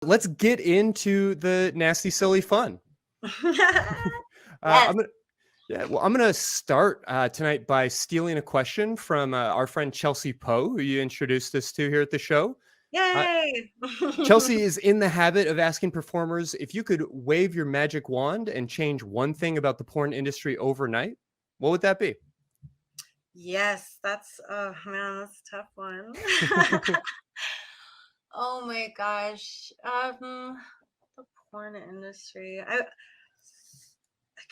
Let's get into the nasty, silly fun. Yes. I'm gonna, yeah, well, I'm gonna start tonight by stealing a question from our friend Chelsea Poe, who you introduced us to here at the show. Uh, Yay. Chelsea is in the habit of asking performers if you could wave your magic wand and change one thing about the porn industry overnight. What would that be? Yes, that's oh man, that's a tough one. Oh my gosh. The porn industry. I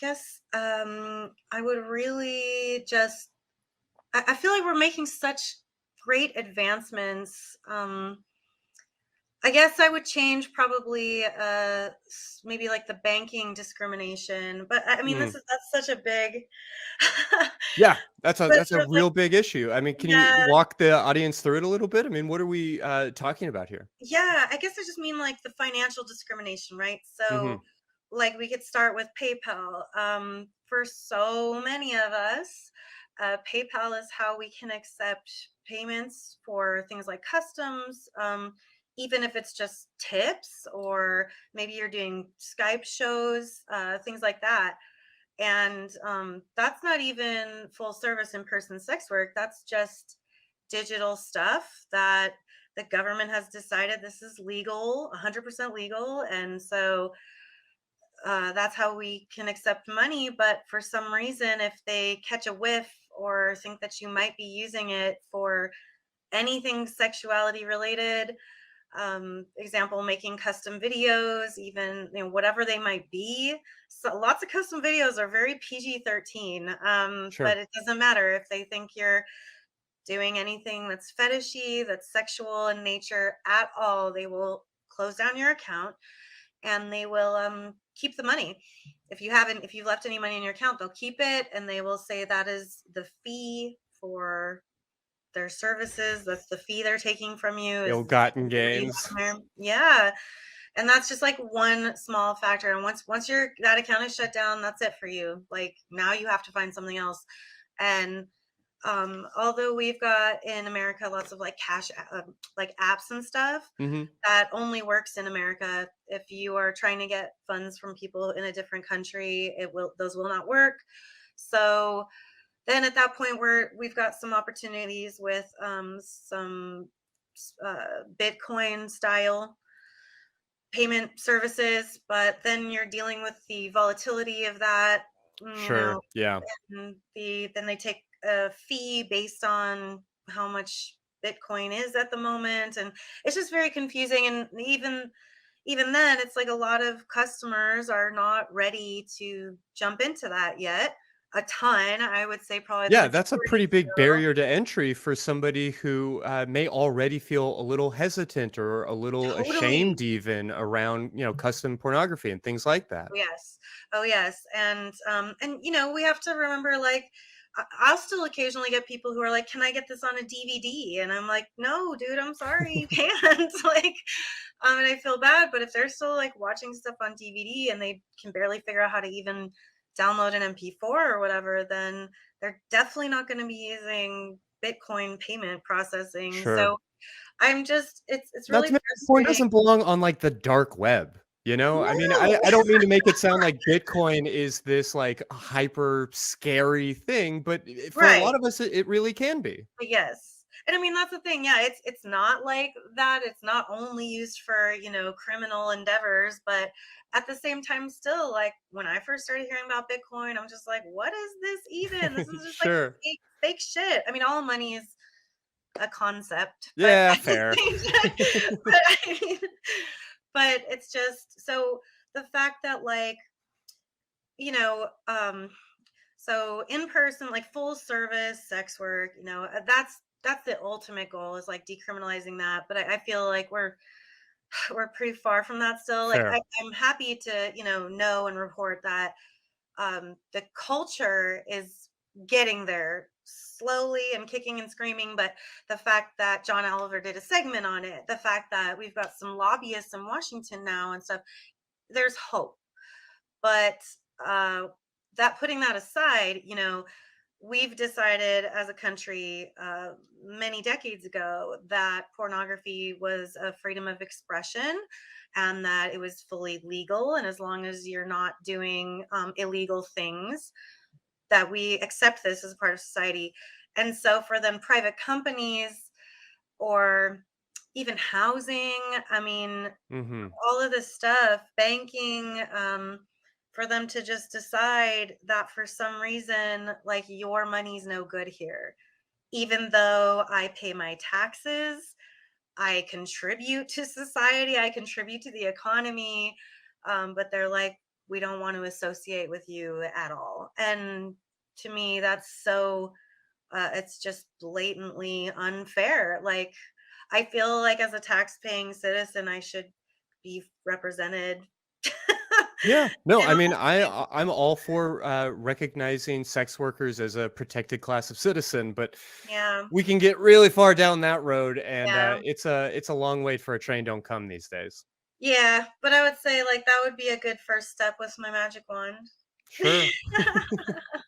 guess I would really just I feel like we're making such great advancements. I guess I would change probably maybe like the banking discrimination, but I mean Mm. that's such a big Yeah, that's a but that's a sort of like real big issue. I mean, can you yeah, walk the audience through it a little bit? I mean, what are we talking about here? yeah, I guess I just mean like the financial discrimination, right? Hmm. So like we could start with PayPal. For so many of us, PayPal is how we can accept payments for things like customs, even if it's just tips or maybe you're doing Skype shows, things like that. And that's not even full service in person sex work. That's just digital stuff that the government has decided this is legal, 100% legal. And so that's how we can accept money. But for some reason, if they catch a whiff or think that you might be using it for anything sexuality related, example, making custom videos, even whatever they might be. So lots of custom videos are very PG-13, but Sure. it doesn't matter if they think you're doing anything that's fetishy, that's sexual in nature at all. They will close down your account and they will keep the money. If you've left any money in your account, they'll keep it and they will say that is the fee for their services. That's the fee they're taking from you is the Ill-gotten what you gains. have in there. Yeah. And that's just like one small factor. And once your that account is shut down, that's it for you. Like now you have to find something else. And although we've got in America lots of like like apps and stuff, Hmm. that only works in America. If you are trying to get funds from people in a different country, those will not work. So then at that point we've got some opportunities with some Bitcoin style payment services, but then you're dealing with the volatility of that, you know, Sure. Yeah. and then they take a fee based on how much Bitcoin is at the moment, and it's just very confusing. And even then, it's like a lot of customers are not ready to jump into that yet. A ton, I would say, probably the Yeah, that's a majority pretty big still. barrier to entry for somebody who may already feel a little hesitant or a little Totally. ashamed even around, custom pornography and things like that. Oh, yes. Oh, yes. And we have to remember, like, I'll still occasionally get people who are like, "Can I get this on a DVD?" And I'm like, "No, dude, I'm sorry, you can't." Like, and I feel bad, but if they're still like watching stuff on DVD and they can barely figure out how to even download an MP4 or whatever, then they're definitely not going to be using Bitcoin payment processing. Sure. So I'm just, it's Not really to mention porn frustrating. doesn't belong on like the dark web. I mean, I, No. I don't mean to make it sound like Bitcoin is this like hyper scary thing, but for a Right. lot of us, it really can be. But yes. And I mean that's the thing. Yeah, it's not like that. It's not only used for, criminal endeavors, but at the same time still like when I first started hearing about Bitcoin, I'm just like, what is this even? This is just like Sure. fake shit. I mean, all money is a concept, but Yeah, at the fair. same time, but I mean, but it's just so the fact that like, you know, so in person, like full service sex work, that's the ultimate goal is like decriminalizing that. But I feel like we're pretty far from that still. Like Fair. I'm happy to know and report that the culture is getting there slowly and kicking and screaming. But the fact that John Oliver did a segment on it, the fact that we've got some lobbyists in Washington now and stuff, there's hope. But uh, that putting that aside, we've decided as a country many decades ago that pornography was a freedom of expression and that it was fully legal. And as long as you're not doing illegal things, that we accept this as a part of society. And so for them, private companies or even housing, I mean, Mm-hmm. all of this stuff, banking, for them to just decide that for some reason, like your money's no good here, even though I pay my taxes, I contribute to society, I contribute to the economy, but they're like, we don't want to associate with you at all. And to me, that's so, it's just blatantly unfair. Like, I feel like as a tax-paying citizen, I should be represented. Yeah. No, In I mean, all ways. I'm all for recognizing sex workers as a protected class of citizen, but Yeah, we can get really far down that road, and yeah, it's a long wait for a train don't come these days. yeah. But I would say like that would be a good first step with my magic wand. Sure.